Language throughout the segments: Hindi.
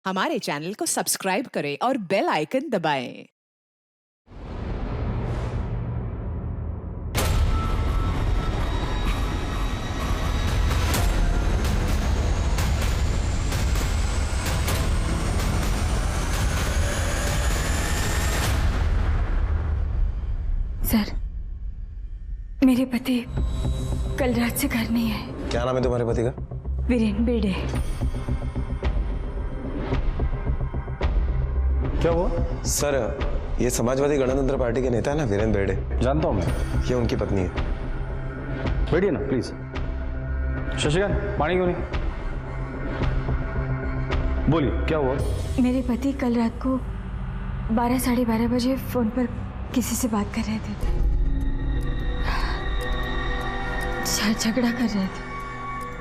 हमारे चैनल को सब्सक्राइब करें और बेल आइकन दबाएं। सर, मेरे पति कल रात से घर नहीं है। क्या नाम है तुम्हारे पति का? वीरेन बेड़े। क्या हुआ? सर, ये समाजवादी गणतंत्र पार्टी के नेता है ना, वीरेन बेड़े। जानता हूँ मैं। ये उनकी पत्नी है। बैठिए ना प्लीज। शशिकांत, पानी क्यों नहीं? बोलिए, क्या हुआ? मेरे पति कल रात को 12-12:30 बजे फोन पर किसी से बात कर रहे थे। झगड़ा कर रहे थे।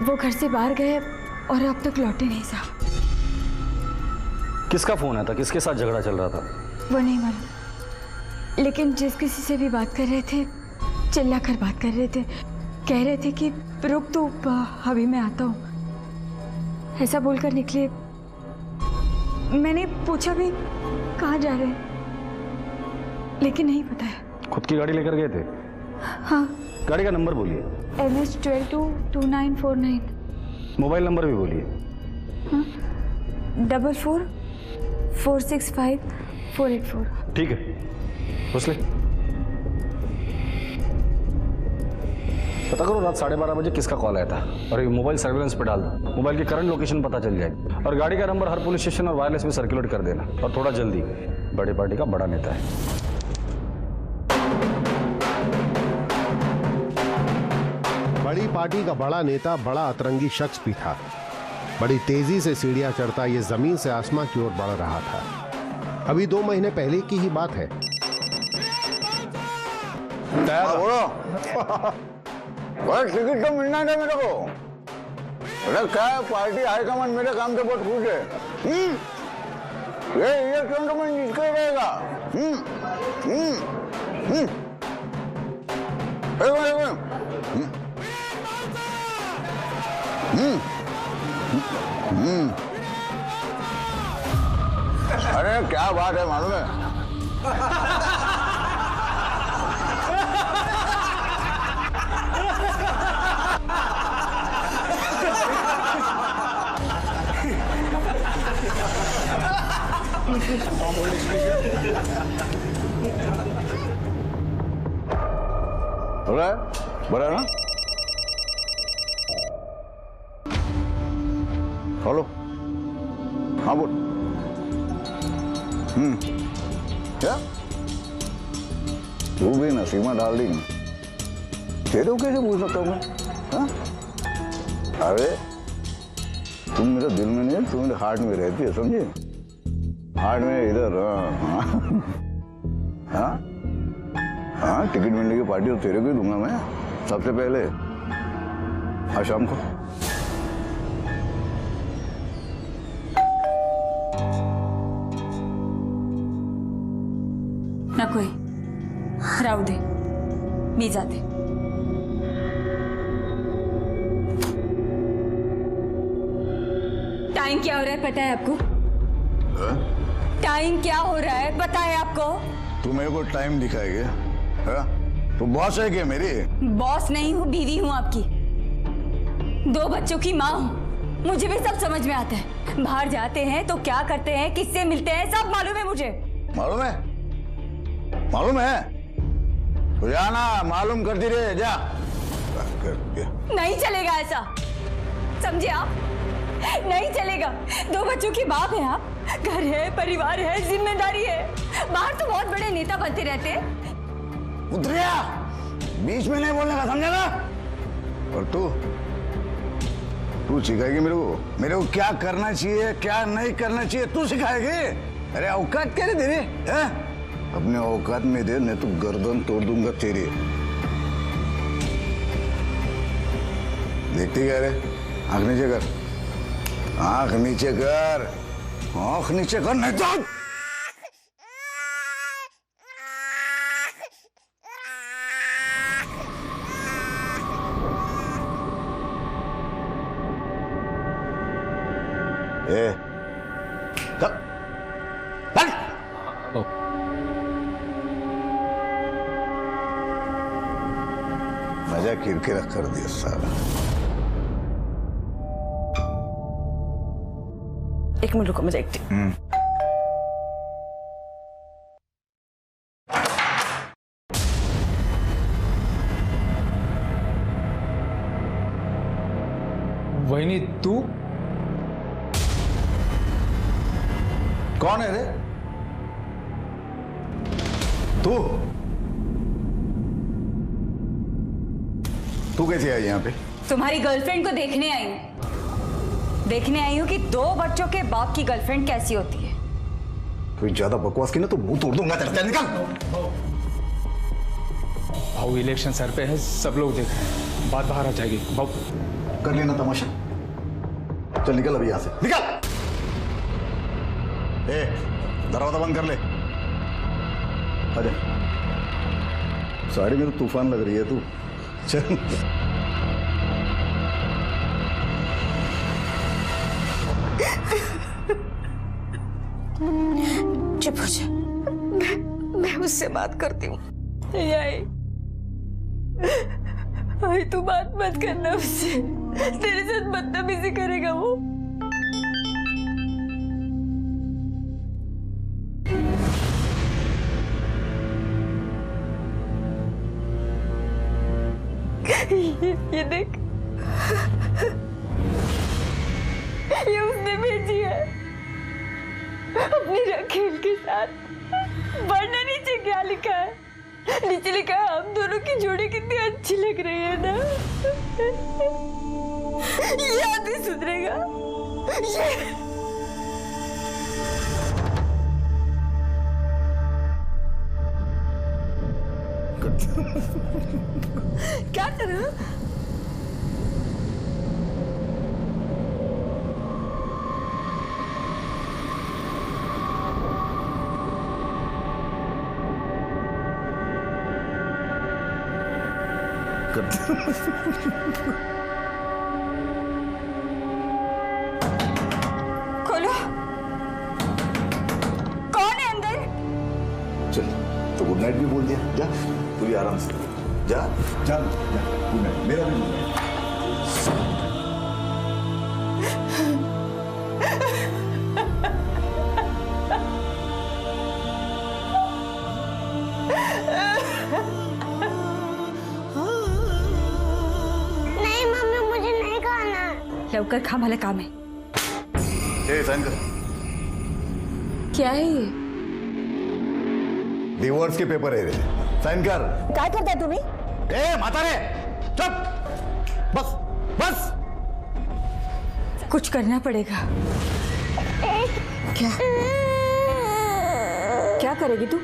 वो घर से बाहर गए और अब तक लौटे नहीं साहब। किसका फोन आया था? किसके साथ झगड़ा चल रहा था? वो नहीं मालूम, लेकिन जिस किसी से भी बात कर रहे थे चिल्ला कर बात कर रहे थे। कह रहे थे कि रुक तो, अभी मैं आता हूँ, ऐसा बोलकर निकले। मैंने पूछा भी कहाँ जा रहे हैं, लेकिन नहीं बताया। खुद की गाड़ी लेकर गए थे? हाँ। गाड़ी का नंबर बोलिए। NH2229। मोबाइल नंबर भी बोलिए। 44465484। ठीक है, घुस ले। पता करो रात 12:30 बजे किसका कॉल आया था और ये मोबाइल सर्विलेंस पे डाल दो। मोबाइल की करंट लोकेशन पता चल जाएगी और गाड़ी का नंबर हर पुलिस स्टेशन और वायरलेस में सर्कुलेट कर देना, और थोड़ा जल्दी। बड़ी पार्टी का बड़ा नेता है। बड़ी पार्टी का बड़ा नेता, बड़ा अतरंगी शख्स भी था। बड़ी तेजी से सीढ़ियां चढ़ता ये जमीन से आसमां की ओर बढ़ रहा था। अभी 2 महीने पहले की ही बात है। टिकट तो मिलना था मेरे को। अरे क्या पार्टी हाईकमान मेरे काम से बहुत खुश है। ये इलेक्शन तो मैं जीत कर रहेगा। अरे क्या बात है मालूम है? बड़ा ना? हेलो, हाँ बोल। क्या तू भी नसीमा डार्लिंग? तेरे को कैसे पूछ सकता हूँ मैं? हाँ? अरे तुम मेरे दिल में नहीं, तुम मेरे हार्ट में रहती है, समझे? हार्ट में इधर। हाँ हाँ, टिकट मिलने की पार्टी तो तेरे को ही दूंगा मैं सबसे पहले। आज शाम को। नकोय, राहू दे, मी जाते। टाइम क्या हो रहा है पता है आपको? टाइम क्या हो रहा है पता है आपको? तू मेरे को टाइम दिखाएगी? तू बॉस है क्या मेरी? बॉस नहीं हूँ, बीवी हूँ आपकी। 2 बच्चों की माँ हूँ। मुझे भी सब समझ में आता है। बाहर जाते हैं तो क्या करते हैं, किससे मिलते हैं, सब मालूम है मुझे। मालूम है? मालूम है? तो जाना, मालूम करती रहे, जा। नहीं चलेगा ऐसा, समझे आप? नहीं चलेगा। 2 बच्चों की बाप है आप। घर है, परिवार है, जिम्मेदारी है। बाहर तो बहुत बड़े नेता बनते रहते हैं। उतरिया, बीच में नहीं बोलने का, समझा ना? और तू सिखाएगी मेरे को? मेरे को क्या करना चाहिए, क्या नहीं करना चाहिए, तू सिखाएगी? अरे औकात क्या रे तेरी? अपने औकात में दे, नहीं तो गर्दन तोड़ दूंगा तेरी। देखती क्या रे? आंख नीचे कर, आंख नीचे कर, आंख नीचे कर, नहीं तो मजा किरकिरा कर दिया सारा। एक मिनट रुको, मुझे एक वहीनी तू कौन है रे? तू तू कैसे आई यहाँ पे? तुम्हारी गर्लफ्रेंड को देखने आई हूँ। देखने आई हूँ कि 2 बच्चों के बाप की गर्लफ्रेंड कैसी होती है। कोई ज्यादा बकवास की ना तो मुंह तोड़ दूंगा तेरा। निकल। भाऊ इलेक्शन सर पे है, सब लोग देख रहे हैं, बात बाहर आ जाएगी। भाऊ कर लेना तमाशा। चल निकल अभी यहाँ से, निकल। ए, दरवाजा बंद कर ले। आजा। साड़ी में तो तूफान लग रही है तू। चल। चुप हो जा। मैं उससे बात करती हूँ। आई तू बात मत करना उससे, तेरे साथ बदतमीजी करेगा वो। ये देख, ये उसने भेजी है अपनी रखेल के साथ। पढ़ना नीचे क्या लिखा है? नीचे लिखा है हम दोनों की जोड़ी कितनी अच्छी लग रही है ना। ये आदमी सुधरेगा? ये क्या कर रहा? खोलो। कौन है अंदर? चल, तो गुड नाइट भी बोल दिया। जा पूरी आराम से। जा जा जा, गुड नाइट। मेरा भी गुड नाइट। नहीं मम्मी, मुझे नहीं खाना। लवकर खा, भले काम है। ए, साइन कर। क्या है ये? डिवोर्स के पेपर है रे, साइन कर। क्या करता है तुम्हें? ए माता रे, चुप। बस बस। कुछ करना पड़ेगा। क्या क्या करेगी तू?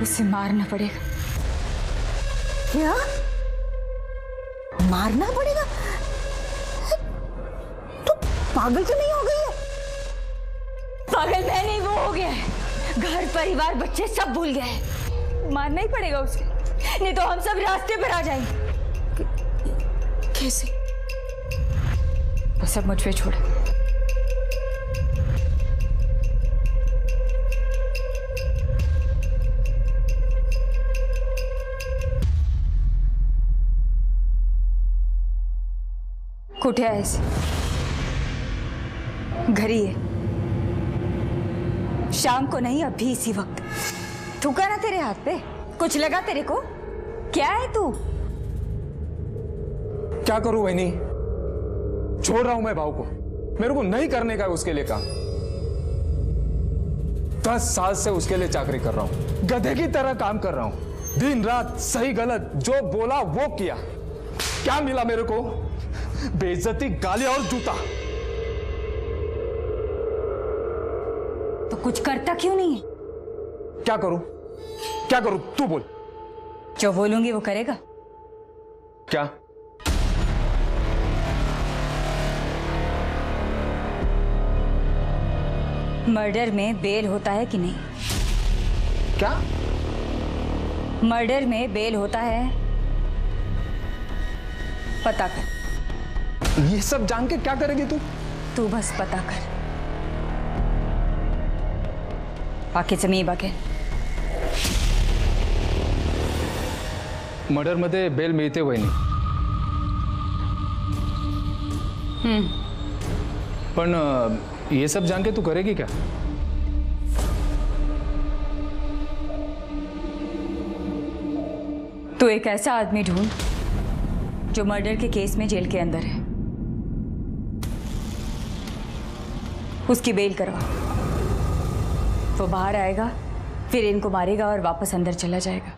उसे मारना पड़ेगा। क्या मारना पड़ेगा? तू पागल तो नहीं हो गई है? पागल मैं नहीं, वो हो गया है। घर परिवार बच्चे सब भूल गए हैं। मारना ही पड़ेगा उसे, नहीं तो हम सब रास्ते पर आ जाएंगे। कैसे? बस अब मुझ पे छोड़। कुठे आहेस? घरी है। शाम को नहीं, अभी इसी वक्त। थूका ना तेरे हाथ पे? कुछ लगा तेरे को? क्या है तू? क्या करूं वहीनी, छोड़ रहा हूं मैं भाव को। मेरे को नहीं करने का उसके लिए काम। 10 साल से उसके लिए चाकरी कर रहा हूं, गधे की तरह काम कर रहा हूं। दिन रात सही गलत जो बोला वो किया। क्या मिला मेरे को? बेइज्जती, गालियां और जूता। तो कुछ करता क्यों नहीं है? क्या करूं? क्या करूं? तू बोल। जो बोलूंगी वो करेगा। क्या? मर्डर में बेल होता है कि नहीं? क्या? मर्डर में बेल होता है? पता कर। ये सब जान के क्या करेगी तू? तू बस पता कर। बाकीचं मी बघेन. मर्डरमध्ये बेल मिळते वहिनी. पण ये सब जान के तू करेगी क्या? तू एक ऐसा आदमी ढूंढ जो मर्डर के केस में जेल के अंदर है, उसकी बेल करवा. वो बाहर आएगा, फिर इनको मारेगा और वापस अंदर चला जाएगा.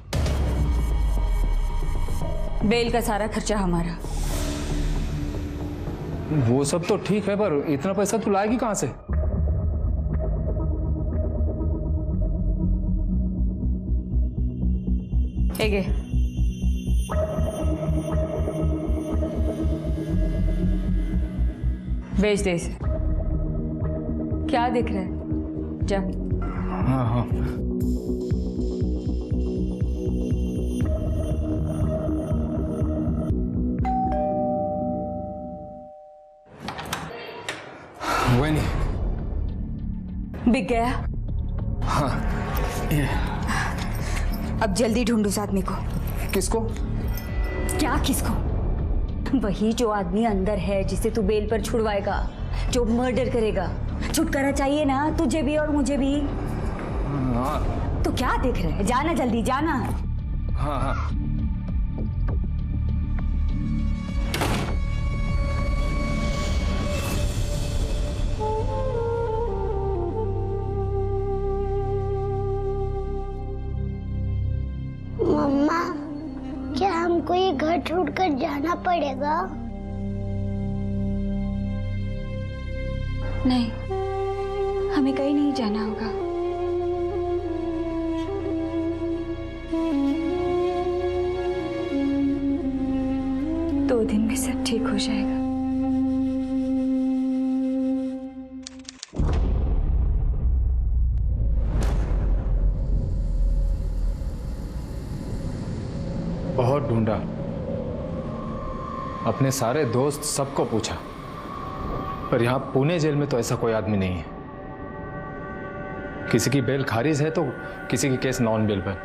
बेल का सारा खर्चा हमारा. वो सब तो ठीक है, पर इतना पैसा तू लाएगी कहां से? हेगे, बेच दे इसे. क्या दिख रहा है? जा. हाँ हाँ. वही बिक गया. हाँ. ये अब जल्दी ढूंढ उस आदमी को. किसको? क्या किसको? वही जो आदमी अंदर है जिसे तू बेल पर छुड़वाएगा, जो मर्डर करेगा. छुटकारा चाहिए ना तुझे भी और मुझे भी. हाँ तो क्या देख रहे है? जाना जल्दी, जाना. हाँ हाँ. मम्मा, क्या हमको ये घर छोड़कर जाना पड़ेगा? नहीं, हमें कहीं नहीं जाना होगा. दो दिन में सब ठीक हो जाएगा. बहुत ढूंढा, अपने सारे दोस्त सबको पूछा, पर यहां पुणे जेल में तो ऐसा कोई आदमी नहीं है. किसी की बेल खारिज है तो किसी की केस नॉन बेल पर.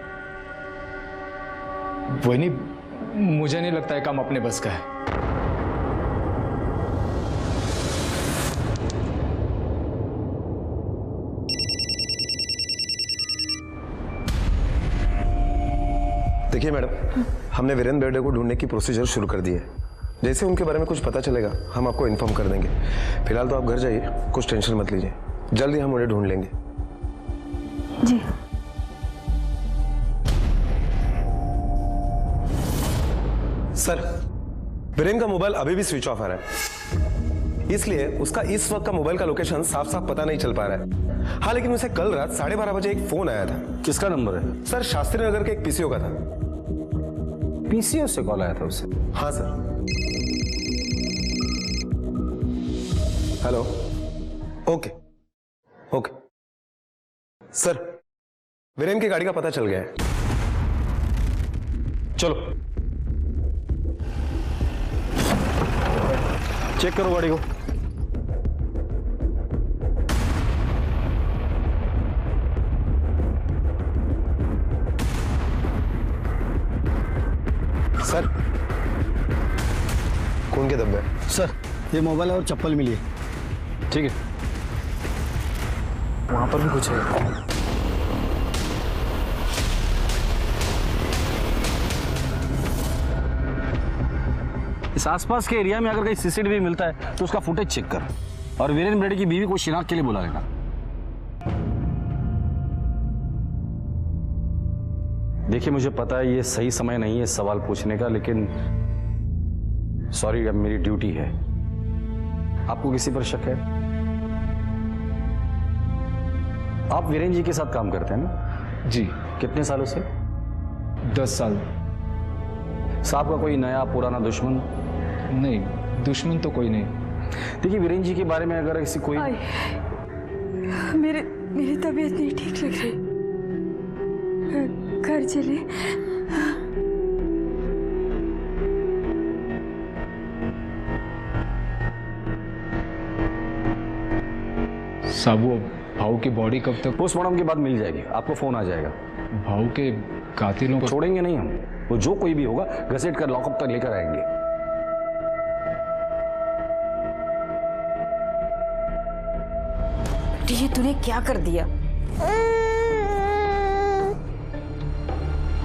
वही नहीं, मुझे नहीं लगता है काम अपने बस का है. देखिए मैडम, हमने वीरेंद्र बेर्डे को ढूंढने की प्रोसीजर शुरू कर दी है. जैसे उनके बारे में कुछ पता चलेगा हम आपको इन्फॉर्म कर देंगे. फिलहाल तो आप घर जाइए, कुछ टेंशन मत लीजिए. जल्दी हम उन्हें ढूंढ लेंगे. जी. सर, वीरेंद्र का मोबाइल अभी भी स्विच ऑफ आ रहा है, इसलिए उसका इस वक्त का मोबाइल का लोकेशन साफ साफ पता नहीं चल पा रहा है. हाँ, लेकिन उसे कल रात 12:30 बजे एक फोन आया था. किसका नंबर है? सर, शास्त्री नगर के एक पीसीओ का था. पीसीओ से कॉल आया था उसे? हाँ sir. Hello. Okay okay sir, Virendra की गाड़ी का पता चल गया है. चलो चेक करो गाड़ी को. सर, कौन के दब्बे? सर, ये मोबाइल और चप्पल मिली है. ठीक है. वहां पर भी कुछ है. इस आसपास के एरिया में अगर कहीं सीसीटीवी मिलता है तो उसका फुटेज चेक कर, और वीरेंद्र बेर्डे की बीवी को शिनाख्त के लिए बुला लेना. देखिए, मुझे पता है ये सही समय नहीं है सवाल पूछने का, लेकिन सॉरी, अब मेरी ड्यूटी है. आपको किसी पर शक है? आप वीरेंद्र जी के साथ काम करते हैं ना? जी. कितने सालों से? 10 साल. साहब का कोई नया पुराना दुश्मन? नहीं, दुश्मन तो कोई नहीं. देखिए, वीरेंद्र जी के बारे में अगर किसी कोई मेरी तबीयत नहीं ठीक लग रही. घर चले. साहब, वो भाऊ की बॉडी कब तक? पोस्टमार्टम के बाद मिल जाएगी, आपको फोन आ जाएगा। भाऊ के कातिलों को छोड़ेंगे नहीं हम, वो जो कोई भी होगा घसीट कर लॉकअप तक लेकर आएंगे। ये तूने क्या कर दिया?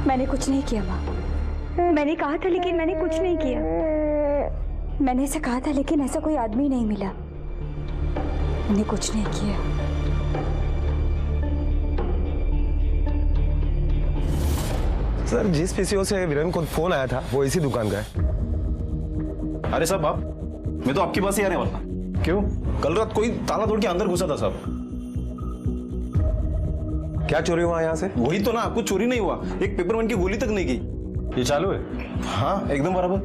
मैंने कुछ नहीं किया माँ। मैंने कहा था लेकिन मैंने कुछ नहीं किया। मैंने ऐसा कहा था लेकिन ऐसा कोई आदमी नहीं मिला। मैंने कुछ नहीं किया। सर जिस पीसीओ से वीरेन को फोन आया था वो इसी दुकान का है। अरे साहब आप, मैं तो आपके पास ही आने वाला था। क्यों? कल रात कोई ताला तोड़ के अंदर घुसा था साहब। क्या चोरी हुआ यहाँ से? वही तो ना, कुछ चोरी नहीं हुआ, एक पेपरमैन की गोली तक नहीं गई। ये चालू है? हाँ एकदम बराबर।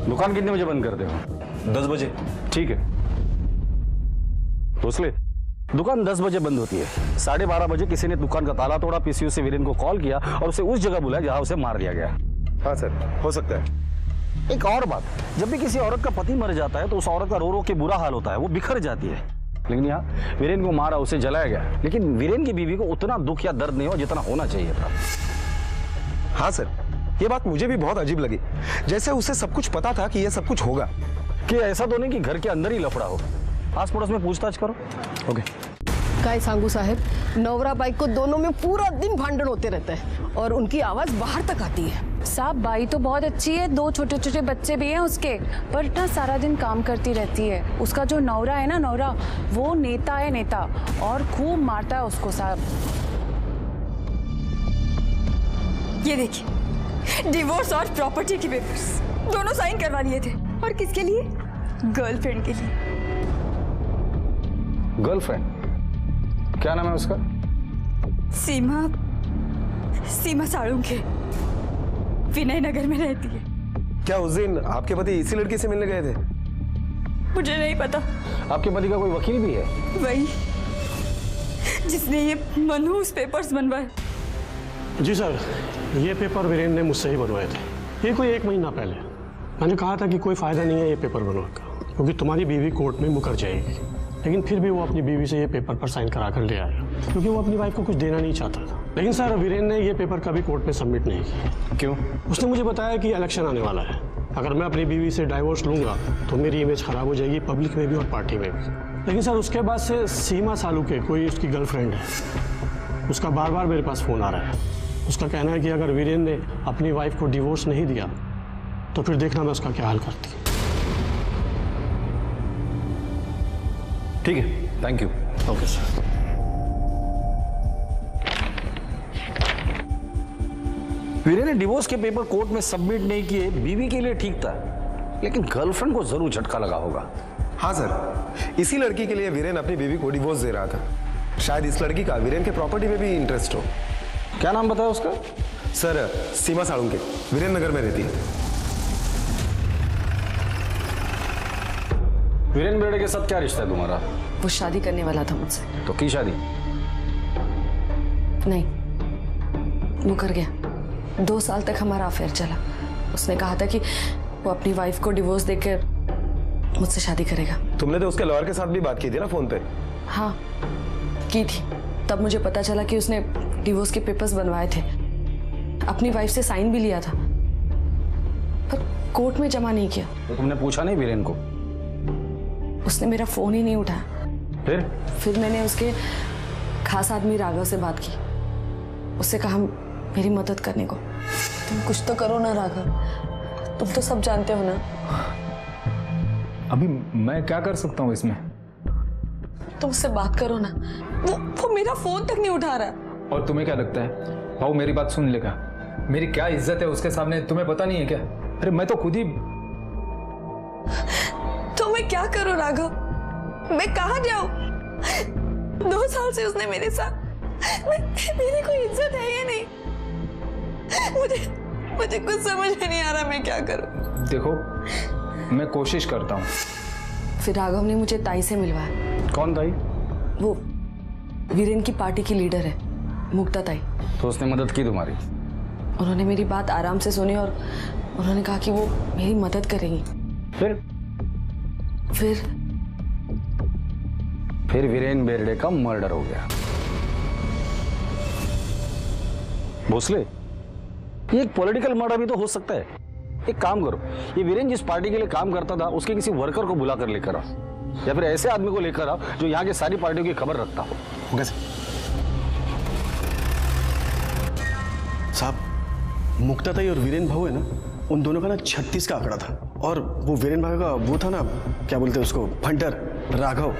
दुकान कितने बजे बंद करते हो? 10 बजे। ठीक है भोसले, दुकान 10 बजे बंद होती है। 12:30 बजे किसी ने दुकान का ताला तोड़ा, पीसीओ से वीरेन को कॉल किया और उसे उस जगह बुलाया जहां उसे मार दिया गया। हाँ सर, हो सकता है। एक और बात, जब भी किसी औरत का पति मर जाता है तो उस औरत का रो रो के बुरा हाल होता है, वो बिखर जाती है। लेकिन यहाँ वीरेन को मारा, उसे जलाया गया, लेकिन वीरेन की बीवी को उतना दुख या दर्द नहीं हो जितना होना चाहिए था। हाँ सर, ये बात मुझे भी बहुत अजीब लगी, जैसे उसे सब कुछ पता था कि ये सब कुछ होगा। कि ऐसा तो नहीं कि घर के अंदर ही लफड़ा हो। आस पड़ोस में पूछताछ करो। ओके। काय सांगू साहेब, नवरा बाई को दोनों में पूरा दिन भांडण होते रहते हैं और उनकी आवाज बाहर तक आती है। साहब बाई तो बहुत अच्छी है, 2 छोटे छोटे बच्चे भी हैं उसके, पर ना सारा दिन काम करती रहती है। उसका जो नौरा है ना, नौरा वो नेता है, नेता, और खूब मारता है उसको साहब। ये देखिए, डिवोर्स और प्रॉपर्टी के पेपर्स दोनों साइन करवा लिए थे। और किसके लिए? गर्लफ्रेंड के लिए। गर्लफ्रेंड? क्या नाम है उसका? सीमा साळुंखे, विनय नगर में रहती है। क्या उस दिन आपके पति इसी लड़की से मिलने गए थे? मुझे नहीं पता। आपके पति का कोई वकील भी है? वही जिसने ये मनहूस पेपर्स बनवाए। जी सर, ये पेपर वीरेन ने मुझसे ही बनवाए थे। ये कोई 1 महीना पहले। मैंने कहा था कि कोई फ़ायदा नहीं है ये पेपर बनवाकर, क्योंकि तुम्हारी बीवी कोर्ट में मुकर जाएगी। लेकिन फिर भी वो अपनी बीवी से ये पेपर पर साइन करा कर ले आया, क्योंकि वो अपनी वाइफ को कुछ देना नहीं चाहता था। लेकिन सर वीरेन ने ये पेपर कभी कोर्ट में सबमिट नहीं किया। क्यों? उसने मुझे बताया कि इलेक्शन आने वाला है, अगर मैं अपनी बीवी से डाइवोर्स लूँगा तो मेरी इमेज खराब हो जाएगी, पब्लिक में भी और पार्टी में भी। लेकिन सर उसके बाद से सीमा सालुके, कोई उसकी गर्लफ्रेंड है, उसका बार बार मेरे पास फ़ोन आ रहा है। उसका कहना है कि अगर वीरेन ने अपनी वाइफ को डिवोर्स नहीं दिया तो फिर देखना मैं उसका क्या हाल करती। ठीक है, thank you. Okay sir. Viren ने डिवोर्स के पेपर कोर्ट में सबमिट नहीं किए, बीवी के लिए ठीक था, लेकिन गर्लफ्रेंड को जरूर झटका लगा होगा। हाँ सर, इसी लड़की के लिए वीरेन अपनी बीवी को डिवोर्स दे रहा था। शायद इस लड़की का वीरेन के प्रॉपर्टी में भी इंटरेस्ट हो। क्या नाम बताया उसका? सर सीमा साळुंखे, वीरेन नगर में रहती है। वीरेन बेड़े के साथ क्या रिश्ता है तुम्हारा? वो शादी करने वाला था मुझसे। तो की शादी? नहीं, वो कर गया। 2 साल तक हमारा अफेयर चला। उसने कहा था कि वो अपनी वाइफ को डिवोर्स देकर मुझसे शादी करेगा। तुमने तो उसके लॉयर के साथ भी बात की थी ना फोन पे? हाँ की थी। तब मुझे पता चला कि उसने डिवोर्स के पेपर्स बनवाए थे, अपनी वाइफ से साइन भी लिया था, पर कोर्ट में जमा नहीं किया। तो तुमने पूछा नहीं वीरेन को? उसने मेरा फोन ही नहीं उठाया। फिर मैंने उसके खास आदमी राघव से बात की। उससे कहा मेरी मदद करने को। तुम कुछ तो करो ना राघव, तुम तो सब जानते हो ना। अभी मैं क्या कर सकता हूँ इसमें? तुम उससे बात करो ना। वो मेरा फोन तक नहीं उठा रहा। और तुम्हें क्या लगता है भाऊ मेरी बात सुन लेगा? मेरी क्या इज्जत है उसके सामने, तुम्हें पता नहीं है क्या? अरे मैं तो खुद ही। तो मैं क्या करूं राघव? मैं कहाँ जाऊं? 2 साल से उसने मेरे साथ, मेरी कोई इज्जत है या नहीं? मुझे कुछ समझ में नहीं आ रहा मैं क्या करूं। देखो मैं कोशिश करता हूँ। फिर राघव ने मुझे ताई से मिलवाया। कौन ताई? वो वीरेन की पार्टी की लीडर है, मुक्ता ताई। तो उसने मदद की तुम्हारी? उन्होंने मेरी बात आराम से सुनी और उन्होंने कहा कि वो मेरी मदद करेंगी। फिर वीरेन बेर्डे का मर्डर हो गया। भोसले, ये एक पॉलिटिकल मर्डर भी तो हो सकता है। एक काम करो, ये वीरेन जिस पार्टी के लिए काम करता था उसके किसी वर्कर को बुला कर लेकर आओ, या फिर ऐसे आदमी को लेकर आओ जो यहाँ की सारी पार्टियों की खबर रखता हो। साहब, मुक्ताताई और वीरेन भाऊ है ना, उन दोनों का ना 36 का आंकड़ा था। और वो वीरेन भाई का वो था ना, क्या बोलते हैं उसको, फंटर राघव,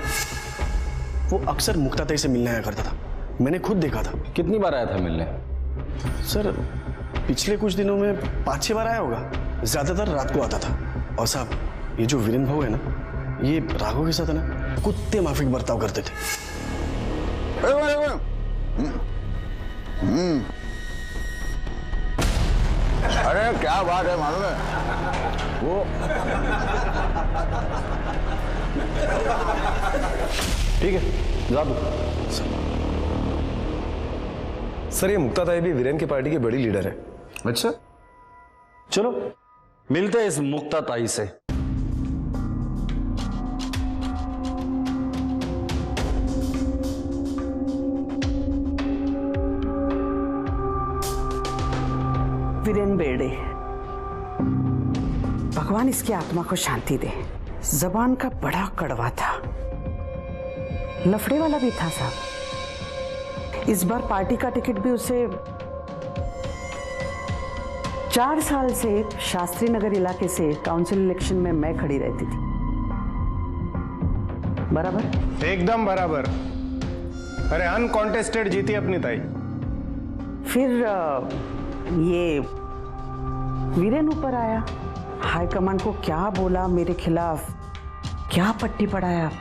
वो अक्सर मुक्ताताई से मिलने आया करता था। मैंने खुद देखा था। कितनी बार आया था मिलने? सर पिछले कुछ दिनों में 5-6 बार आया होगा, ज्यादातर रात को आता था। और साहब, ये जो वीरेन भाऊ है ना, ये राघव के साथ है ना कुत्ते माफिक बर्ताव करते थे। अरे क्या बात है मालूम है वो। ठीक है, जा दो। सर, ये मुक्ताताई भी वीरेन की पार्टी की बड़ी लीडर है। अच्छा, चलो मिलते हैं इस मुक्ताताई से। वीरेन बेर्डे, भगवान इसकी आत्मा को शांति दे। जबान का बड़ा कड़वा था, लफड़े वाला भी था साहब। इस बार पार्टी का टिकट भी उसे 4 साल से शास्त्री नगर इलाके से काउंसिल इलेक्शन में मैं खड़ी रहती थी। बराबर? एकदम बराबर। अरे अनकॉन्टेस्टेड जीती अपनी ताई। फिर ये वीरेन ऊपर आया, हाईकमान को क्या बोला मेरे खिलाफ, क्या पट्टी पढ़ाया।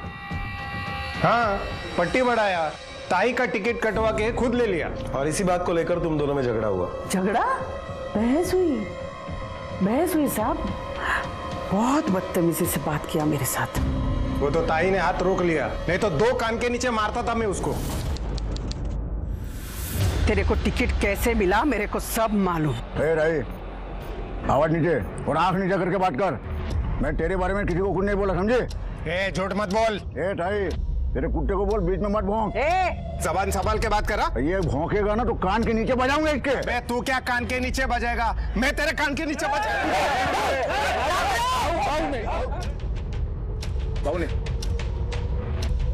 हाँ, पट्टी बढ़ाया, ताई का टिकट कटवा के खुद ले लिया। और इसी बात को लेकर तुम दोनों में झगड़ा हुआ। झगड़ा? बहस हुई साहब। बहुत बदतमीजी से बात किया मेरे साथ। वो तो ताई ने हाथ रोक लिया, नहीं तो 2 कान के नीचे मारता था मैं उसको। तेरे को टिकट कैसे मिला मेरे को सब मालूम। आवाज नीचे और आंख नीचे करके बात कर। मैं तेरे बारे में किसी को कुछ नहीं बोला, समझे? झूठ मत बोल। ताई, तेरे कुत्ते को बोल बीच में मत भौंक। जबान संभाल के बात करा। ये भौंकेगा ना तो कान के नीचे बजाऊंगा इसके। बे तू क्या कान के नीचे बजाएगा, मैं तेरे कान के नीचे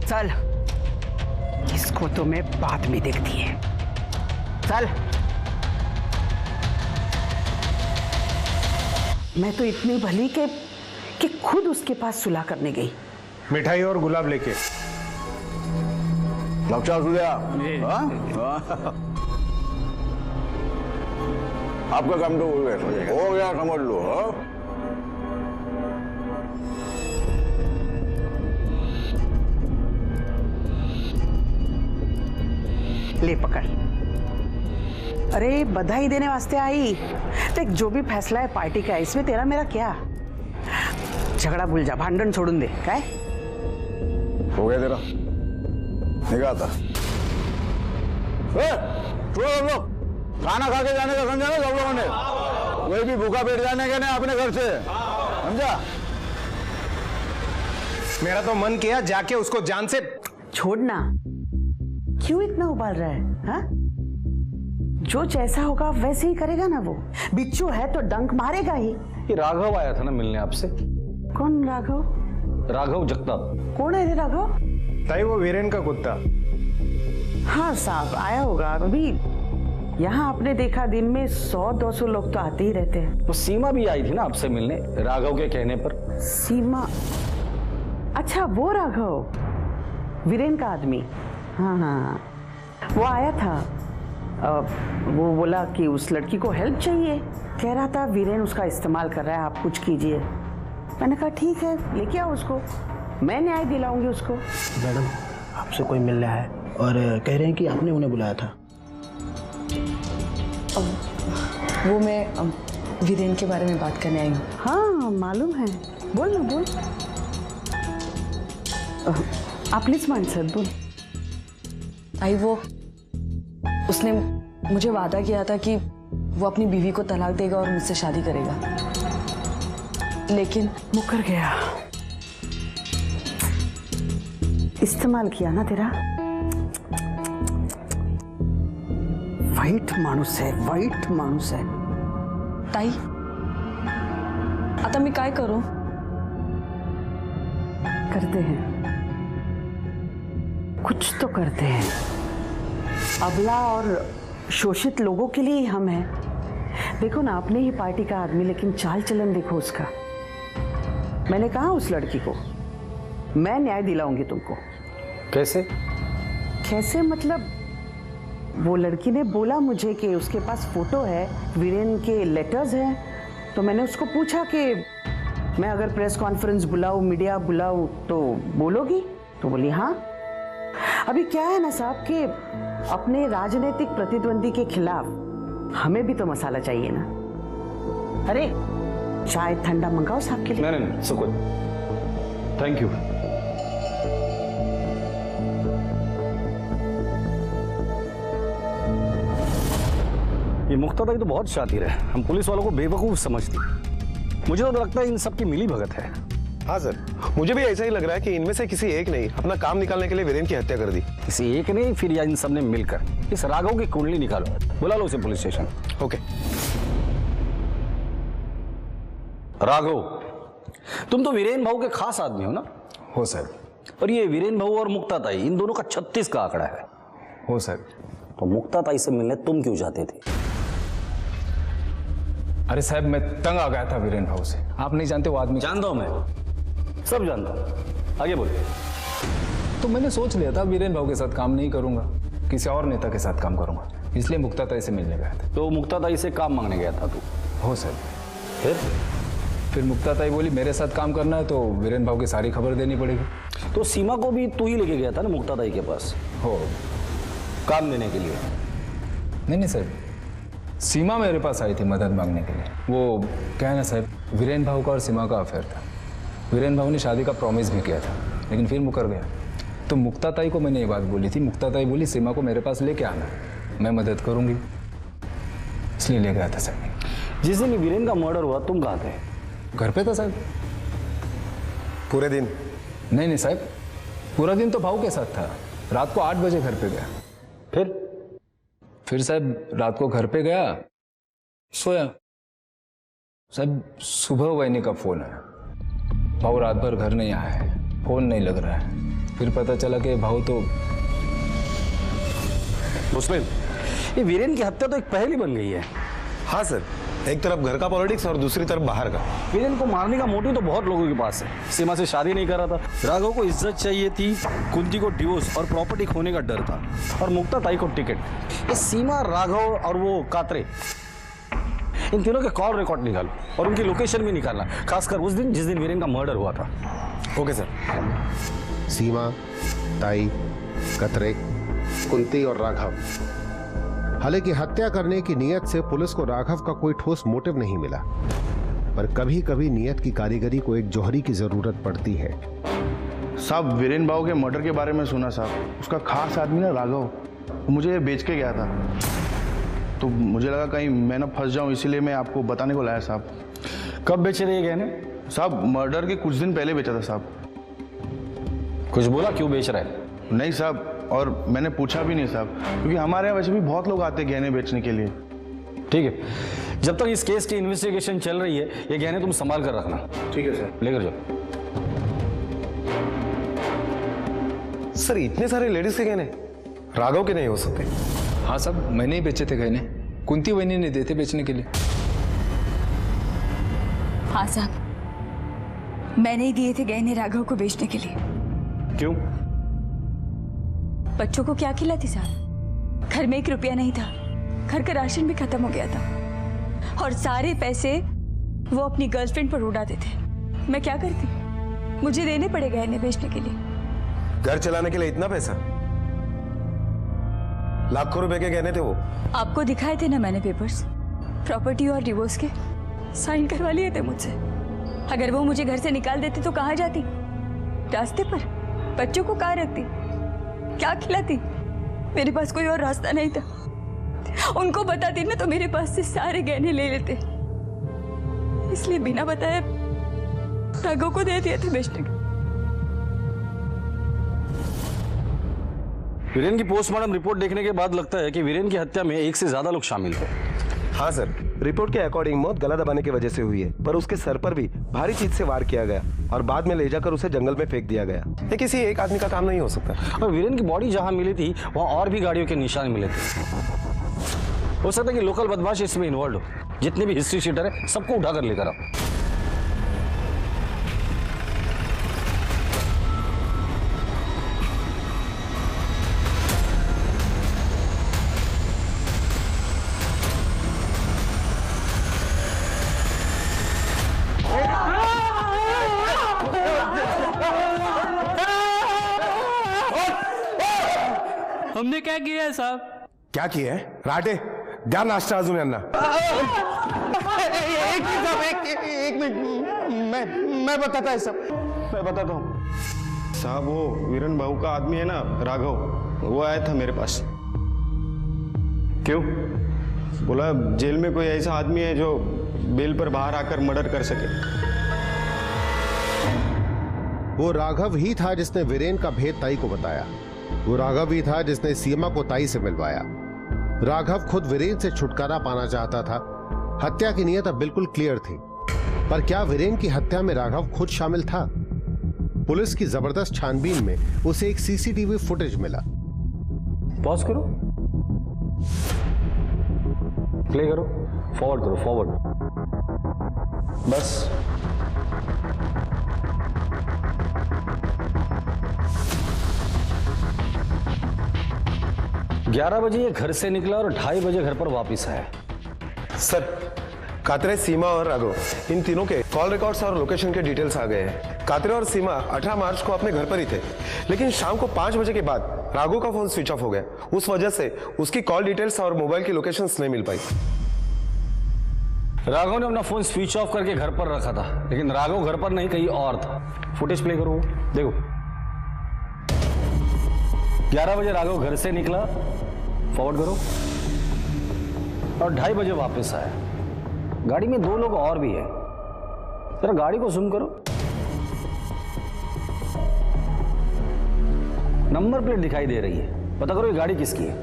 चल, इसको तो मैं बाद में देखती है। चल। मैं तो इतनी भली कि खुद उसके पास सुलह करने गई। मिठाई और गुलाब लेके। लक्षा सुधिया, आपका काम तो हो गया समझ लो। ले पकड़। अरे बधाई देने वास्ते आई। देख, जो भी फैसला है पार्टी का, इसमें तेरा मेरा क्या। झगड़ा भूल जा, भांडन छोड़ून दे। काय हो गया तेरा निकालता। खाना खा के जाने का समझा ना सब लोगों ने, कोई भी भूखा बैठ जाने के नहीं अपने घर से, समझा? मेरा तो मन किया जाके उसको जान से छोड़ना। क्यों इतना उबाल रहा है? हा? जो जैसा होगा वैसे ही करेगा ना वो। बिच्छू है तो डंक मारेगा ही। ये राघव आया था ना मिलने आपसे। कौन राघव? राघव जगताप। कौन है रे राघव? ताई, वो वीरेन का कुत्ता। हाँ साहब, आया होगा। अभी यहाँ आपने देखा दिन में 100-200 लोग तो आते ही रहते हैं। वो सीमा भी आई थी ना आपसे मिलने, राघव के कहने पर। सीमा? अच्छा, वो राघव, वीरेन का आदमी। हाँ, वो आया था। वो बोला कि उस लड़की को हेल्प चाहिए। कह रहा था वीरेन उसका इस्तेमाल कर रहा है, आप कुछ कीजिए। मैंने कहा ठीक है, लेके आओ उसको, मैं न्याय दिलाऊंगी उसको। मैडम, आपसे कोई मिल रहा है और कह रहे हैं कि आपने उन्हें बुलाया था। वो मैं वीरेन के बारे में बात करने आई हूँ। हाँ मालूम है, बोल ना बोल। आपलीच माणसं, बोल। आई, वो उसने मुझे वादा किया था कि वो अपनी बीवी को तलाक देगा और मुझसे शादी करेगा। लेकिन मुकर गया, इस्तेमाल किया ना तेरा। वाईट माणूस है, वाईट माणूस है। ताई, आता मी काय करू? करते हैं, कुछ तो करते हैं। अबला और शोषित लोगों के लिए ही हम हैं। देखो ना, अपने ही पार्टी का आदमी, लेकिन चाल चलन देखो उसका। मैंने कहा उस लड़की को मैं न्याय दिलाऊंगी तुमको। कैसे? कैसे मतलब, वो लड़की ने बोला मुझे कि उसके पास फोटो है, वीरेन के लेटर्स हैं। तो मैंने उसको पूछा कि मैं अगर प्रेस कॉन्फ्रेंस बुलाऊं, मीडिया बुलाऊं तो बोलोगी? तो बोली हाँ। अभी क्या है ना साहब कि अपने राजनीतिक प्रतिद्वंदी के खिलाफ हमें भी तो मसाला चाहिए ना। अरे चाय ठंडा मंगाओ साहब के लिए। नहीं, सब कुछ थैंक यू। ये मुक्ताताई तो बहुत शातिर है, हम पुलिस वालों को बेवकूफ समझती। मुझे तो लगता है इन सब की मिली भगत है। हाँ सर, मुझे भी ऐसा ही लग रहा है कि इनमें से किसी एक ने अपना काम निकालने के लिए वीरेन की हत्या कर दी। किसी एक ने फिर या इन सब ने मिलकर। इस राघव की कुंडली निकालो, बुला लो उसे पुलिस स्टेशन। ओके। राघव, तुम तो वीरेन भाऊ के खास आदमी हो ना? हो सर। और ये वीरेन भाऊ और मुक्ताताई, इन दोनों का 36 का आंकड़ा है। हो सर। तो मुक्ताताई से मिलने तुम क्यों जाते थे? अरे साहब, मैं तंग आ गया था वीरेन भाऊ से। आप नहीं जानते वो आदमी। जानता हूं मैं, सब जानता हूं। आगे बोलिए। तो मैंने सोच लिया था वीरेन भाऊ के साथ काम नहीं करूंगा, किसी और नेता के साथ काम करूंगा, इसलिए मुक्ताताई से मिलने गया था। तो मुक्ताताई से काम मांगने गया था तू? हो सर। फिर मुक्ताताई बोली मेरे साथ काम करना है तो वीरेन भाऊ की सारी खबर देनी पड़ेगी। तो सीमा को भी तू ही लेके गया था ना मुक्ताताई के पास? हो, काम देने के लिए? नहीं सर, सीमा मेरे पास आई थी मदद मांगने के लिए। वो क्या है ना साहब, वीरेन भाऊ का और सीमा का अफेयर था। वीरेन भाऊ ने शादी का प्रॉमिस भी किया था, लेकिन फिर मुकर गया। तो मुक्ताताई को मैंने ये बात बोली थी। मुक्ताताई बोली सीमा को मेरे पास लेके आना, मैं मदद करूंगी, इसलिए ले गया था सर। जिस दिन वीरेन का मर्डर हुआ तुम कहाँ थे? घर पे था साहब। पूरे दिन? नहीं साहब, पूरा दिन तो भाऊ के साथ था। रात को 8 बजे घर पे गया। फिर साहब रात को घर पे गया, सोया। साहब सुबह वैनी का फोन आया, भाऊ रात भर घर नहीं आया है, फोन नहीं लग रहा है। फिर पता चला कि भाऊ तो। मुस्लिम, ये वीरेन की हत्या तो एक पहेली बन गई है। हाँ सर, एक तरफ घर का पॉलिटिक्स और दूसरी तरफ बाहर का। वीरेन को मारने का मोटिव तो बहुत लोगों के पास है। सीमा से शादी नहीं कर रहा था, राघव को इज्जत चाहिए थी, कुंती को डिवोर्स और प्रॉपर्टी खोने का डर था, और मुक्ताताई को टिकट। ये सीमा, राघव और वो कात्रे, इन तीनों के कॉल रिकॉर्ड निकालो और उनकी लोकेशन भी निकालना, खासकर उस दिन जिस दिन वीरेन का मर्डर हुआ था। Okay sir. सीमा, ताई, कतरे, कुंती और राघव। हालांकि हत्या करने की नीयत से पुलिस को राघव का कोई ठोस मोटिव नहीं मिला, पर कभी कभी नीयत की कारीगरी को एक जौहरी की जरूरत पड़ती है। साहब, वीरेन भाऊ के मर्डर के बारे में सुना साहब। उसका खास आदमी ना राघव, मुझे ये बेच के गया था, तो मुझे लगा कहीं मैं ना फंस जाऊं, इसीलिए मैं आपको बताने को लाया साहब। कब बेचे थे ये गहने? साहब मर्डर के कुछ दिन पहले बेचा था साहब। कुछ बोला क्यों बेच रहा है? नहीं साहब, और मैंने पूछा भी नहीं साहब, क्योंकि हमारे यहाँ वैसे भी बहुत लोग आते हैं गहने बेचने के लिए। ठीक है, जब तक इस केस की इन्वेस्टिगेशन चल रही है ये गहने तुम संभाल कर रखना। ठीक है सर। लेकर जाओ। सर इतने सारे लेडीज के गहने राघव के नहीं हो सकते? हाँ साहब, मैंने ही बेचे थे गहने, कुंती वैनी ने देते बेचने के लिए। हाँ साहब, मैंने ही दिए थे गहने राघव को बेचने के लिए। क्यों? बच्चों को क्या खिलाती साहब? घर में 1 रुपया नहीं था, घर का राशन भी खत्म हो गया था, और सारे पैसे वो अपनी गर्लफ्रेंड पर उड़ाते थे। मैं क्या करती? मुझे देने पड़े गहने बेचने के लिए। घर चलाने के लिए इतना पैसा? लाखों रुपए के गहने थे वो। आपको दिखाए थे ना मैंने पेपर्स, प्रॉपर्टी और डिवोर्स के साइन करवा लिए थे मुझसे। अगर वो मुझे घर से निकाल देते तो कहाँ जाती? रास्ते पर? बच्चों को कहाँ रखती? क्या खिलाती? मेरे पास कोई और रास्ता नहीं था। उनको बताती ना तो मेरे पास से सारे गहने ले लेते, इसलिए बिना बताए राघव को दे दिए थे बेचने के। वीरेन की पोस्टमार्टम रिपोर्ट देखने के बाद लगता है कि वीरेन की हत्या में एक से ज्यादा लोग शामिल थे। हाँ सर, रिपोर्ट के अकॉर्डिंग मौत गला दबाने की वजह से हुई है, पर उसके सर पर भी भारी चीज से वार किया गया और बाद में ले जाकर उसे जंगल में फेंक दिया गया। ये किसी एक आदमी का काम नहीं हो सकता। और वीरेन की बॉडी जहां मिली थी वहां और भी गाड़ियों के निशान मिले थे। हो सकता है कि लोकल बदमाश इसमें इन्वॉल्व हो। जितने भी हिस्ट्री शीटर है सबको उठाकर लेकर आओ। हमने क्या किया है साहब? क्या किया है? राटे द्या नाश्ता अजून यांना। एक मिनट, मैं बताता है सब, मैं बताता हूँ साहब। वो वीरेन भाऊ का आदमी है ना, राघव, वो आया था मेरे पास। क्यों? बोला जेल में कोई ऐसा आदमी है जो बेल पर बाहर आकर मर्डर कर सके। वो राघव ही था जिसने वीरेन का भेद ताई को बताया। वो राघव ही था जिसने सीमा को ताई से मिलवाया। राघव खुद वीरेन से छुटकारा पाना चाहता था। हत्या की नीयत अब बिल्कुल क्लियर थी, पर क्या वीरेन की हत्या में राघव खुद शामिल था? पुलिस की जबरदस्त छानबीन में उसे एक सीसीटीवी फुटेज मिला। पॉज करो, प्ले करो, फॉरवर्ड करो, फॉरवर्ड। बस 11 बजे ये घर से निकला और 2:30 बजे घर पर वापस आया। सर, कातरे, सीमा और राघव, इन तीनों के कॉल रिकॉर्ड्स और लोकेशन के डिटेल्स आ गए हैं। कातरे और सीमा 18 मार्च को अपने घर पर ही थे, लेकिन शाम को 5 बजे के बाद राघव का फोन स्विच ऑफ हो गया। उस वजह से उसकी कॉल डिटेल्स और मोबाइल की लोकेशंस नहीं मिल पाई। राघव ने अपना फोन स्विच ऑफ करके घर पर रखा था, लेकिन राघव घर पर नहीं, कहीं और था। फुटेज प्ले करो, देखो। 11 बजे राघव घर से निकला, फॉरवर्ड करो, और 2:30 बजे वापस आया। गाड़ी में 2 लोग और भी है। जरा गाड़ी को जूम करो, नंबर प्लेट दिखाई दे रही है, पता करो ये गाड़ी किसकी है।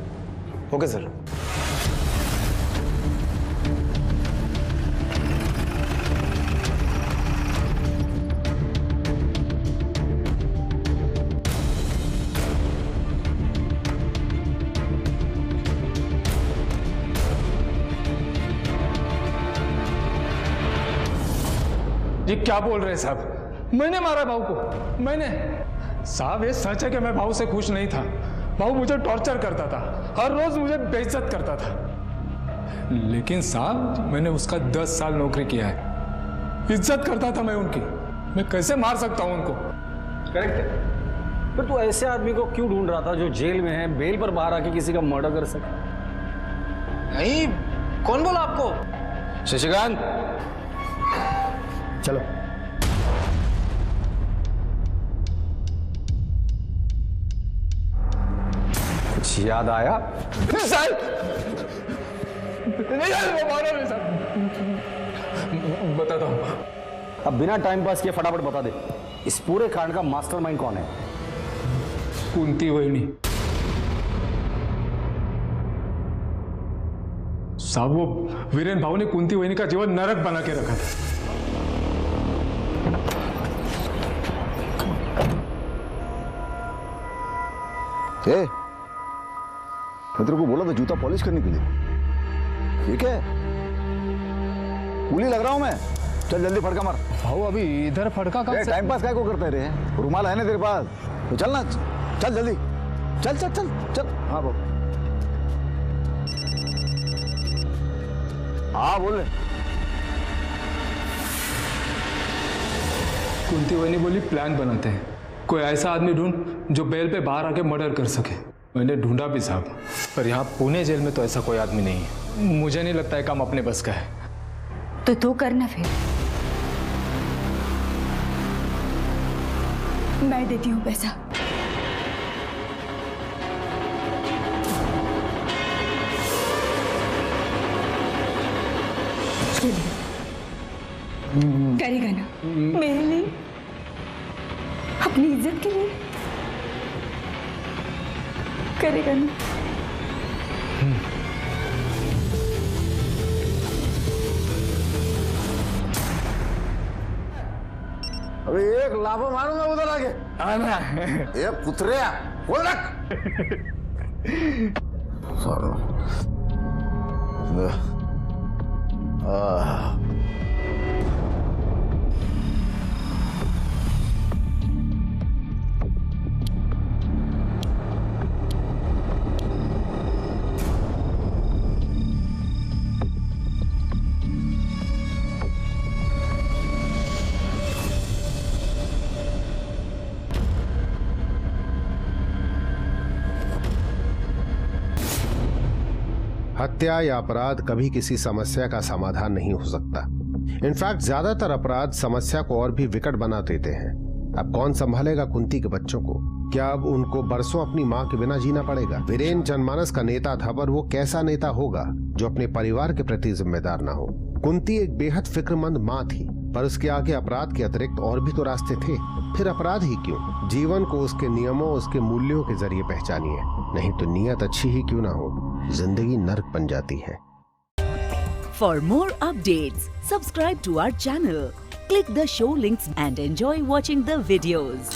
Okay sir. ये क्या बोल रहे हैं साहब? मैंने मारा भाऊ को? मैंने? साहब ये सच है कि मैं भाऊ से खुश नहीं था। भाऊ मुझे टॉर्चर करता था, हर रोज मुझे बेइज्जत करता था। लेकिन साहब मैंने उसका 10 साल नौकरी किया है, इज्जत करता था मैं उनकी। मैं कैसे मार सकता हूं उनको? करेक्ट है। फिर तू ऐसे आदमी को क्यों ढूंढ रहा था जो जेल में है, बेल पर बाहर आके किसी का मर्डर कर सके? नहीं, कौन बोला आपको? शशिकांत, चलो। कुछ याद आया? बताता हूं। अब बिना टाइम पास किए फटाफट बता दे, इस पूरे कांड का मास्टरमाइंड कौन है? कुंती वहिनी। साहब वो वीरेन भाऊ ने कुंती वहिनी का जीवन नरक बना के रखा था। मैं तेरे को बोला था जूता पॉलिश करने के लिए। ठीक है, कूली लग रहा हूं मैं। चल जल्दी फड़का मार। भाऊ अभी इधर फड़का कब से? टाइम पास काय को करते रे? रुमाल है ना तेरे पास? तो चल ना, चल जल्दी, चल चल चल चल। हाँ बाबू, हाँ बोल। कुंती वहिनी बोली प्लान बनाते हैं, कोई ऐसा आदमी ढूंढ जो बेल पे बाहर आके मर्डर कर सके। मैंने ढूंढा भी साहब, पर यहाँ पुणे जेल में तो ऐसा कोई आदमी नहीं है। मुझे नहीं लगता है काम अपने बस का है। तो तू करना फिर। मैं देती हूँ पैसा। के लिए करेगा ना? मेरे लिए, अपनी इज्जत के लिए करेगा ना? अबे एक लाफा मारूंगा उधर आगे। ये कुतरिया खोल रख। हत्या या अपराध कभी किसी समस्या का समाधान नहीं हो सकता। इनफैक्ट ज्यादातर अपराध समस्या को और भी विकट बना देते हैं। अब कौन संभालेगा कुंती के बच्चों को? क्या अब उनको बरसों अपनी माँ के बिना जीना पड़ेगा? वीरेन जनमानस का नेता था, पर वो कैसा नेता होगा जो अपने परिवार के प्रति जिम्मेदार ना हो? कुंती एक बेहद फिक्रमंद माँ थी, पर उसके आगे अपराध के अतिरिक्त और भी तो रास्ते थे। फिर अपराध ही क्यों? जीवन को उसके नियमों, उसके मूल्यों के जरिए पहचानिए, नहीं तो नियत अच्छी ही क्यों ना हो, जिंदगी नर्क बन जाती है। For more updates, subscribe to our channel, click the show links and enjoy watching the videos.